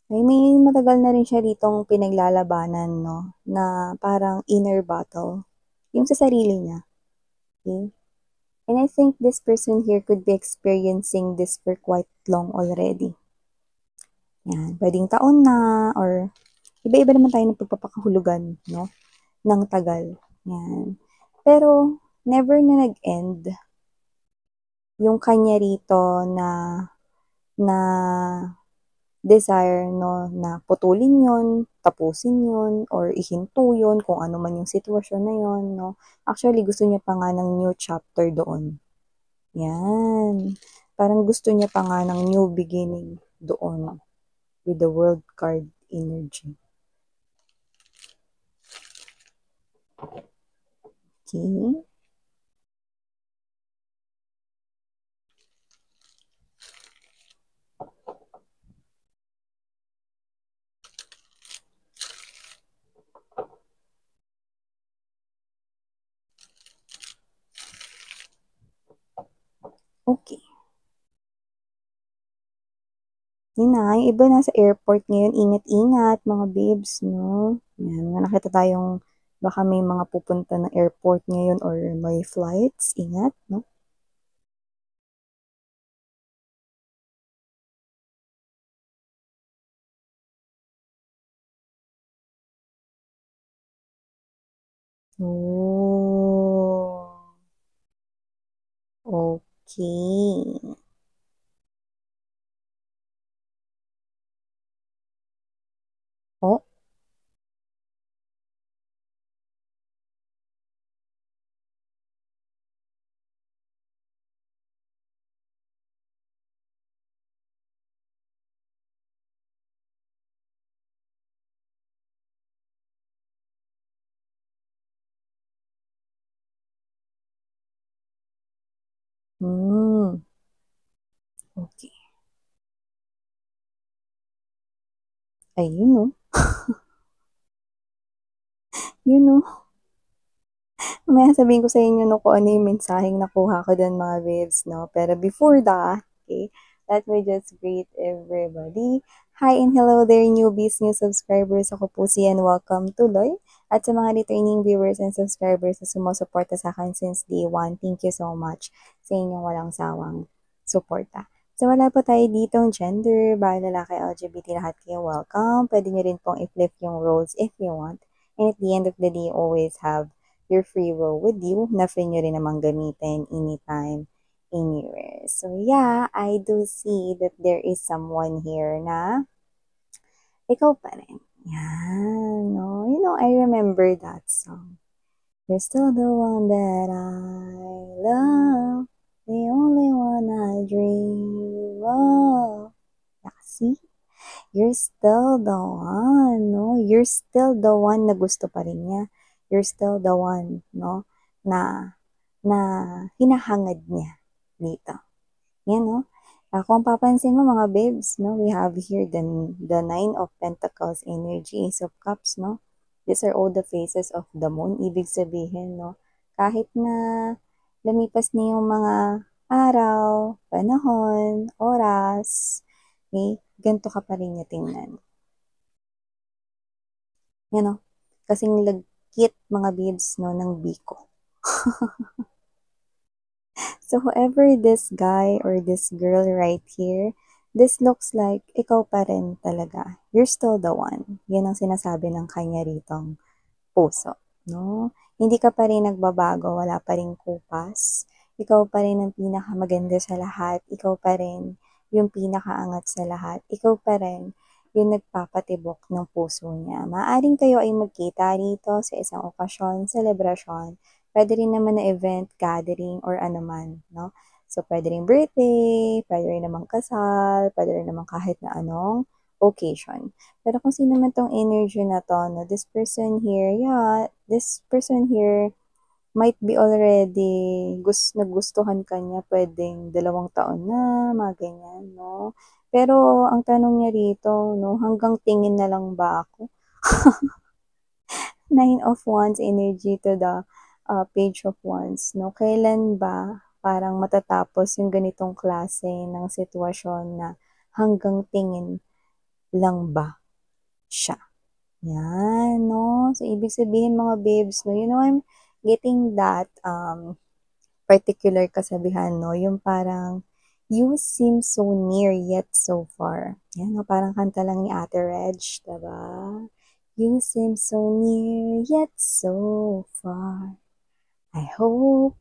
May matagal na rin siya ditong pinaglalabanan 'no, na parang inner battle, yung sa sarili niya, okey? And I think this person here could be experiencing this for quite long already. Yan, puwedeng taon na or iba-iba naman tayo ng pagpapakahulugan 'no, ng tagal, yan. Pero never na nag-end yung kanya rito na na desire 'no, na putulin yun, tapusin yun, or ihinto yun, kung ano man yung sitwasyon na yun 'no. Actually gusto niya pa nga ng new chapter doon, yan. Parang gusto niya pa nga ng new beginning doon with the World card energy. Okey. Okey. Yun na nga, yung iba nasa airport ngayon, ingat-ingat mga babes 'no. Yan, may nakita tayong baka may mga pupunta ng airport ngayon or may flights, ingat 'no. Oh, okey. Oh, hmm, okey. Ayun 'no, yun 'no. Mamaya sabihin ko sa inyo 'no kung ano yung mensaheng nakuha ko dun mga babes 'no. Pero before that, okay, let me just greet everybody. Hi and hello there newbies, new subscribers. Ako po si and welcome to Loy. At sa mga returning viewers and subscribers na sumusuporta sa akin since day one, thank you so much sa inyong walang sawang suporta. So wala po tayo ditong gender, bahay, lalaki, LGBT, lahat kayo welcome. Pwede nyo rin pong i-flip yung roles if you want. And at the end of the day, always have your free will with you na free nyo rin namang gamitin anytime, anywhere. So yeah, I do see that there is someone here na ikaw pa rin. Yan, no? You know, I remember that song. You're still the one that I love, the only one I dream of. Yeah, see? You're still the one, no? You're still the one na gusto pa rin niya. You're still the one, no? Na, na hinahangad niya dito. Yan, no? Kung papansin mo mga babes, no? We have here the Nine of Pentacles energy, Ace of Cups, no? These are all the phases of the moon. Ibig sabihin, no? Kahit na lumipas na yung mga araw, panahon, oras, okay? Ganito ka pa rin niya tingnan. Yan o, kasing lagkit mga babes no, ng biko. So whoever this guy or this girl right here, this looks like ikaw pa rin talaga. You're still the one. Yan ang sinasabi ng kanya ritong puso. No? Hindi ka pa rin nagbabago, wala pa rin kupas. Ikaw pa rin ang pinakamaganda sa lahat. Ikaw pa rin yung pinakaangat sa lahat. Ikaw pa rin yung nagpapatibok ng puso niya. Maaring kayo ay magkita rito sa isang okasyon, selebrasyon. Pwede rin naman na event, gathering, or anuman, no? So, pwede rin birthday, pwede rin naman kasal, pwede rin naman kahit na anong occasion. Pero kung sino man tong energy na to, no, this person here, yeah, this person here might be already nagustuhan ka niya, pwedeng 2 taon na, mga ganyan, no? Pero ang tanong niya rito, no, hanggang tingin na lang ba ako? Nine of Wands energy to the Page of Wands, no? Kailan ba parang matatapos yung ganitong klase ng sitwasyon na hanggang tingin lang ba siya? Yan, no? So, ibig sabihin mga babes, no, I'm getting that particular kasabihan, no? Yung parang, you seem so near yet so far. Yan, no? Parang kanta lang ni Ate Reg, diba? You seem so near yet so far. I hope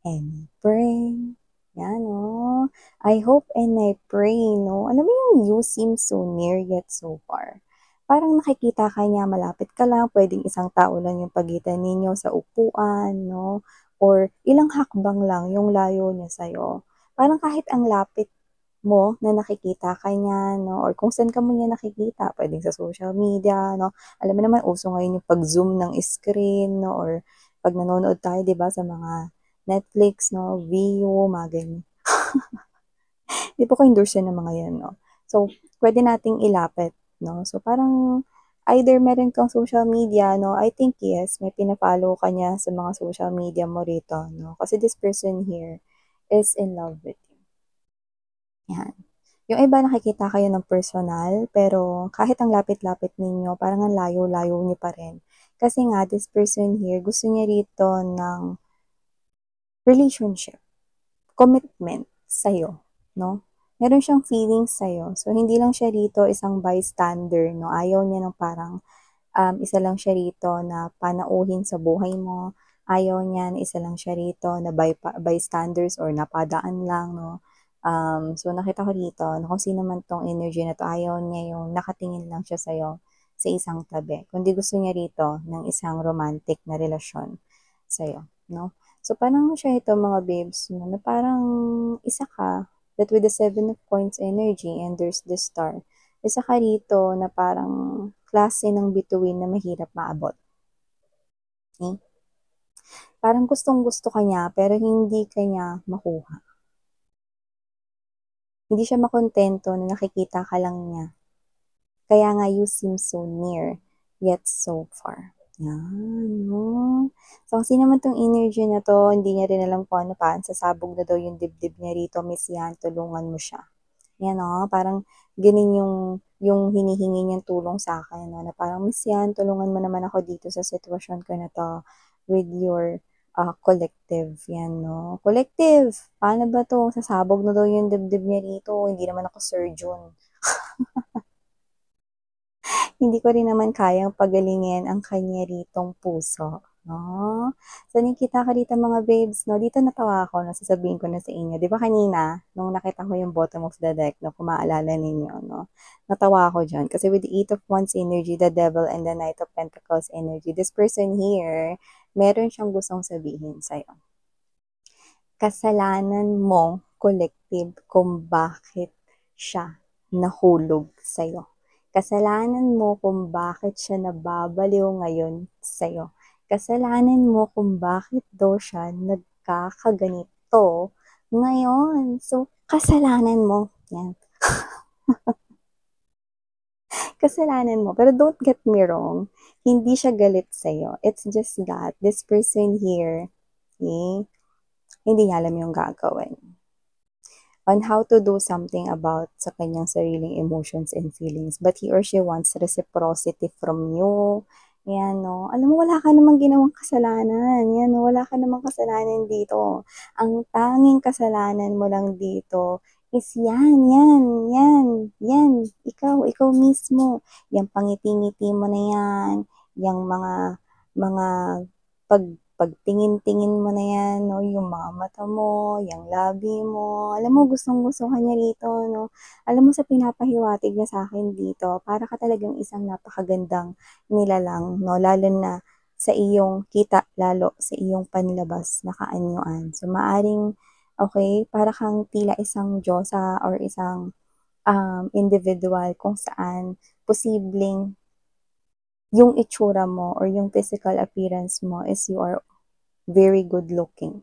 and pray. Yan, no? I hope and I pray, no? Ano ba yung you seem so near yet so far? Parang nakikita ka niya, malapit ka lang, pwedeng isang tao lang yung pagitan ninyo sa upuan, no? Or ilang hakbang lang yung layo niya sa'yo. Parang kahit ang lapit mo na nakikita ka niya, no? Or kung saan ka mo niya nakikita, pwedeng sa social media, no? Alam mo naman, uso ngayon yung pag-zoom ng screen, no? Or pag nanonood tayo, di ba, sa mga Netflix, no? Viu, mga ganyan. Di po ko endorse yan ng mga yan, no? So, pwede nating ilapit, no? So, parang either meron kang social media, no? I think yes, may pinafollow ka niya sa mga social media mo rito, no? Kasi this person here is in love with you. Yan. Yung iba nakikita kayo ng personal, pero kahit ang lapit-lapit ninyo, parang ang layo-layo niyo pa rin. Kasi nga, this person here, gusto niya rito ng relationship, commitment sa'yo, no? Meron siyang feelings sa'yo. So, hindi lang siya rito isang bystander, no? Ayaw niya ng parang isa lang siya rito na panauhin sa buhay mo. Ayaw niya na isa lang siya rito na bystanders or napadaan lang, no? So, nakita ko dito na kung sino man tong energy na to, ayaw niya yung nakatingin lang siya sa'yo sa isang tabi. Kundi gusto niya rito ng isang romantic na relasyon sa'yo, no? So, parang siya ito mga babes, no, na parang isa ka that with the 7 of Coins energy and there's the star. Isa ka rito na parang klase ng bituin na mahirap maabot. Okay? Parang gustong-gusto ka niya pero hindi ka niya makuha. Hindi siya makontento na nakikita ka lang niya. Kaya nga you seem so near yet so far. Yan, no? So, kasi naman tong energy na to, hindi niya rin alam kung ano pa, sasabog na daw yung dibdib niya rito, Miss Yan, tulungan mo siya. Yan, no? Parang ganun yung hinihingi niyang tulong sa akin, no? Na parang, Miss Yan, tulungan mo naman ako dito sa sitwasyon ko na to with your collective. Yan, no? Collective! Paano ba to? Sasabog na daw yung dibdib niya rito. Hindi naman ako surgeon. Hindi ko rin naman kayang pagalingin ang kanya ritong puso. No? So, nakita ko dito mga babes, no? Dito natawa ako, no? Sasabihin ko na sa inyo. Di ba kanina, nung nakita ko yung bottom of the deck, no? Kung maalala ninyo, no? Natawa ako dyan. Kasi with the 8 of Wands energy, the Devil, and the Knight of Pentacles energy, this person here, meron siyang gustong sabihin sa'yo. Kasalanan mo, collective, kung bakit siya nahulog sa'yo. Kasalanan mo kung bakit siya nababaliw ngayon sa'yo. Kasalanan mo kung bakit daw siya nagkakaganito ngayon. So, kasalanan mo. Yan. Kasalanan mo. Pero don't get me wrong. Hindi siya galit sa'yo. It's just that this person here, okay, hindi niya alam yung gagawin on how to do something about sa kanyang sariling emotions and feelings. But he or she wants reciprocity from you. Yan, no? Alam mo, wala ka namang ginawang kasalanan. Yan, no? Wala ka namang kasalanan dito. Ang tanging kasalanan mo lang dito is yan. Ikaw mismo. Yung pangiti-ngiti mo na yan. Yung mga pagtingin-tingin mo na yan, no, yung mga mata mo, yung labi mo, alam mo, gustong-gusto ka niya rito, no, alam mo sa pinapahiwatig niya sa akin dito, para ka talagang isang napakagandang nilalang, no, lalo na sa iyong kita, lalo sa iyong panlabas na kaanyuan. So, maaring, okay, para kang tila isang diyosa or isang individual kung saan posibleng yung itsura mo or yung physical appearance mo is you are very good looking.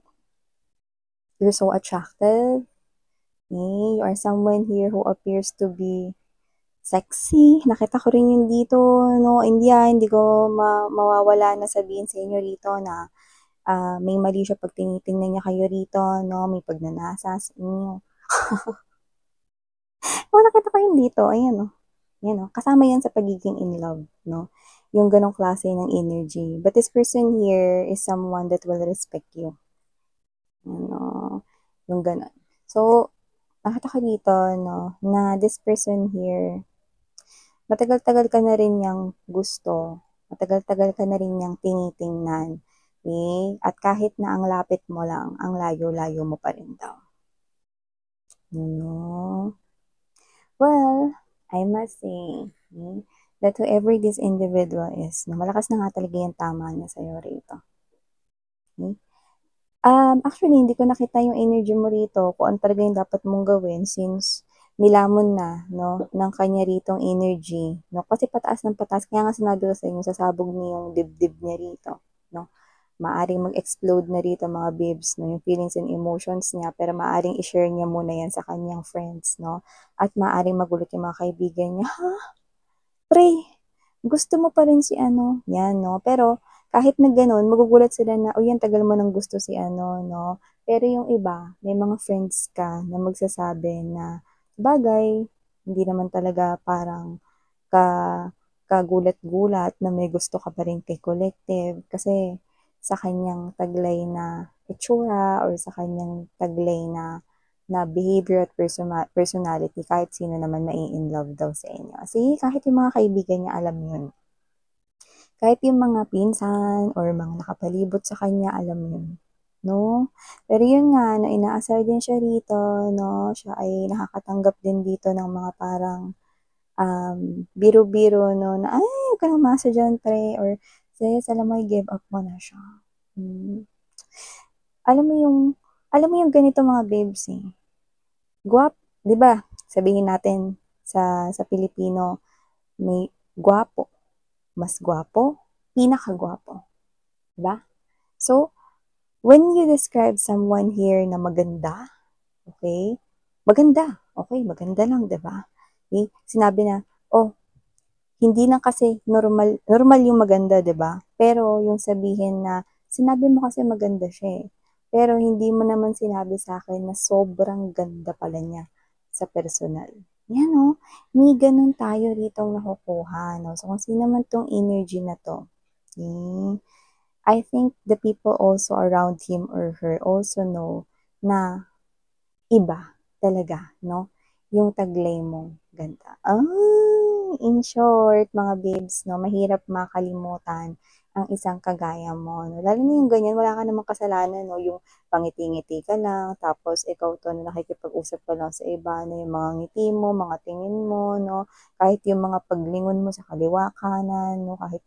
You're so attractive. Okay? You are someone here who appears to be sexy. Nakita ko rin yun dito, no? Hindi ko mawawala na sabihin sa inyo rito na may mali siya pag tinitingnan niya kayo rito, no? May pagnanasa sa inyo. Oh, nakita ko yun dito. Ayan, no? Yan, no? Kasama yan sa pagiging in love, no? Yung ganong klase ng energy. But this person here is someone that will respect you. Ano, yung ganon. So, nakita ko dito, no, na this person here, matagal-tagal ka na rin niyang gusto. Matagal-tagal ka na rin niyang tinitingnan. Okay? At kahit na ang lapit mo lang, ang layo-layo mo pa rin daw. No? Well, I must say, okay, that whoever this individual is, no, malakas na nga talaga yung tama niya sa'yo rito. Okay? Actually, hindi ko nakita yung energy mo rito kung ano talaga yung dapat mong gawin since nilamon na, no, ng kanya ritong energy, no, kasi pataas ng pataas, kaya nga sinabi ko sa inyo, sasabog niya yung dibdib niya rito, no, maaring mag-explode na rito mga babes, no, yung feelings and emotions niya, pero maaring i-share niya muna yan sa kanyang friends, no, at maaring magulat yung mga kaibigan niya, ha, pre, gusto mo pa rin si ano, yan, no, pero kahit na gano'n, magugulat sila na, uy, ang tagal mo nang gusto si ano, no? Pero yung iba, may mga friends ka na magsasabi na, bagay, hindi naman talaga parang ka, kagulat-gulat na may gusto ka pa rin kay Collective kasi sa kanyang taglay na itsura or sa kanyang taglay na behavior at personality, kahit sino naman mai-in love daw sa inyo. Kasi kahit yung mga kaibigan niya alam yun. Kahit yung mga pinsan or mga nakapalibot sa kanya, alam yun. No? Pero yun nga, na inaasar din siya rito, no? Siya ay nakakatanggap din dito ng mga parang biro-biro, no? Na, ay, huwag ka na masa dyan, pre. Or, sis, alam mo, i-give up mo na siya. Alam mo yung ganito mga babes, eh. Di ba? Sabihin natin sa Pilipino, may gwapo, mas gwapo, pinakagwapo. Diba? So, when you describe someone here na maganda, okay? Maganda lang, diba? Okay? Sinabi na, oh, hindi lang kasi normal yung maganda, diba? Pero yung sabihin na, sinabi mo kasi maganda siya eh. Pero hindi mo naman sinabi sa akin na sobrang ganda pala niya sa personal. Yan o, may ganun tayo rito nakukuha. No? So, kung sino man tong energy na to, okay? I think the people also around him or her also know na iba talaga, no? Yung taglay mo, ganda. In short, mga babes, no, mahirap makalimutan ang isang kagaya mo, no? Lalo na yung ganyan, wala ka namang kasalanan, no? Yung pangiti-ngiti ka lang, tapos ikaw to na nakikipag-usap ka lang sa iba, no? Yung mga ngiti mo, mga tingin mo, no? Kahit yung mga paglingon mo sa kaliwa kanan, no? Kahit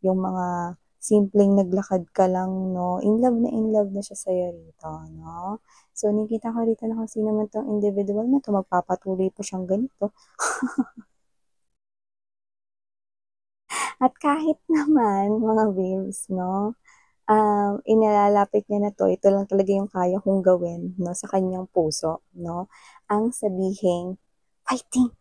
yung mga simpleng naglakad ka lang, no? In love na siya sa'yo rito, no? So, nakita ko rito na kung sino man tong individual na to, magpapatuloy po siyang ganito. At kahit naman, mga babes, no, inalalapit niya na to, ito lang talaga yung kaya kong gawin, no, sa kanyang puso, no, ang sabihing, fighting!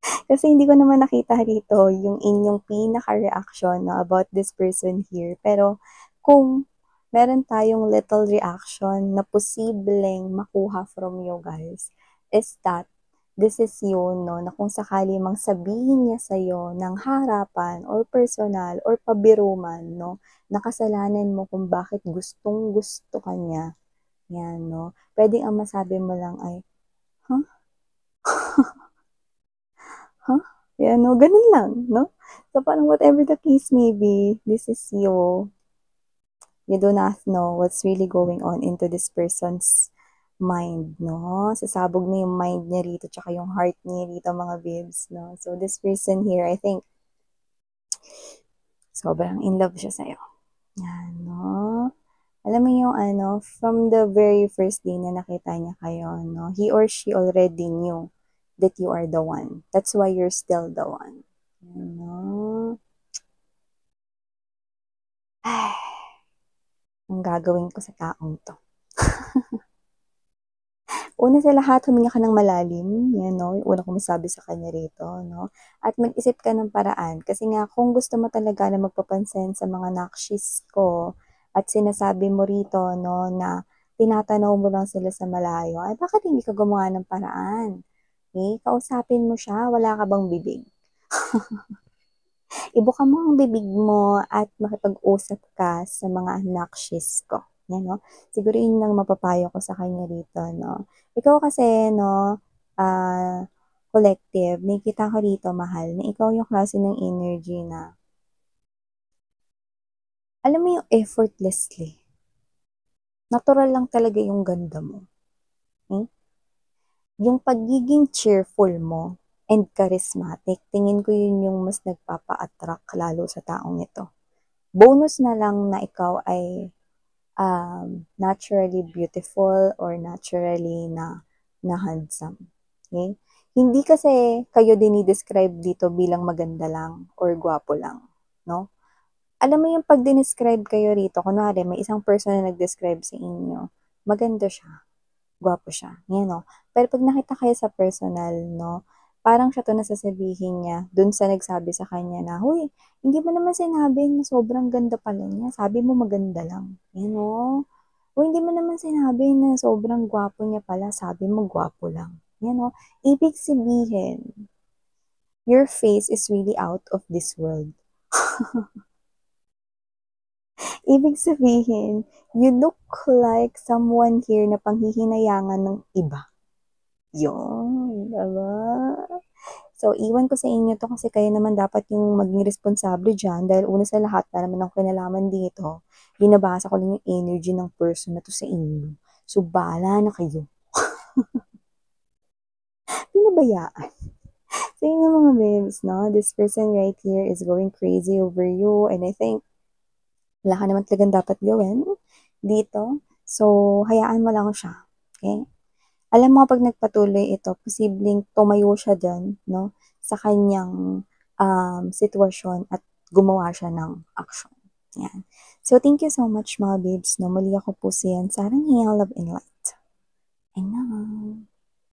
Kasi hindi ko naman nakita rito yung inyong pinaka-reaction, no, about this person here. Pero, kung meron tayong little reaction na posibleng makuha from you guys, is that this is you, no, na kung sakali mang sabihin niya sa'yo ng harapan or personal or pabiruman, no, nakasalanan mo kung bakit gustong gusto ka niya. Yan, no. Pwedeng ang masabi mo lang ay, huh? Huh? Yan, no, ganun lang, no? So, parang whatever the case may be, this is you. You do not know what's really going on into this person's mind, no? Sasabog na yung mind niya rito, tsaka yung heart niya rito, mga babes, no? So, this person here, I think, sobrang in love siya sa'yo. Yan, no? Alam mo yung ano, from the very first day na nakita niya kayo, no? He or she already knew that you are the one. That's why you're still the one. Yan, no? Ay, ang gagawin ko sa taong to. Una sa lahat, huminga ka ng malalim. Yan, no? Yung una kong masabi sa kanya rito, no? At mag-isip ka ng paraan. Kasi nga, kung gusto mo talaga na magpapansin sa mga nakshis ko at sinasabi mo rito, no, na tinatanaw mo lang sila sa malayo, ay bakit hindi ka gumawa ng paraan? Okay? Kausapin mo siya, wala ka bang bibig? Ibuka mo ang bibig mo at makipag-usap ka sa mga obnoxious ko. Yan, no? Siguro yun ang mapapayo ko sa kanya dito, no? Ikaw kasi, no, collective, nakikita ko dito, mahal, na ikaw yung klase ng energy na, alam mo yung effortlessly, natural lang talaga yung ganda mo. Hmm? Yung pagiging cheerful mo and charismatic, tingin ko yun yung mas nagpapa-attract lalo sa taong ito. Bonus na lang na ikaw ay naturally beautiful or naturally na handsome. Okay? Hindi kasi kayo dinidescribe dito bilang maganda lang or gwapo lang. No? Alam mo yung pag dinescribe kayo rito, kunwari may isang person na nag-describe sa inyo, maganda siya, gwapo siya. Yan, no? Pero pag nakita kayo sa personal, no, parang siya to nasasabihin niya dun sa nagsabi sa kanya na, huy, hindi mo naman sinabi na sobrang ganda pala niya. Sabi mo maganda lang. Yan, no? O hindi mo naman sinabi na sobrang gwapo niya pala. Sabi mo gwapo lang. Yan, no? Ibig sabihin, your face is really out of this world. Ibig sabihin, you look like someone here na panghihinayangan ng iba. Yun, diba? So, iwan ko sa inyo to kasi kayo naman dapat yung maging responsable dyan dahil una sa lahat na naman ang kinalaman dito, binabasa ko lang yung energy ng person na to sa inyo. So, bahala na kayo. Pinabayaan. So, yun yung mga babes, no? This person right here is going crazy over you and I think wala ka naman talagang dapat gawin dito. So, hayaan mo lang siya. Okay? Alam mo, pag nagpatuloy ito, posibleng tumayo siya dyan, no? Sa kanyang sitwasyon at gumawa siya ng action. Yan. So, thank you so much mga babes, no? Muli ako po siyan. Sarang Hiya, Love and Light. And now,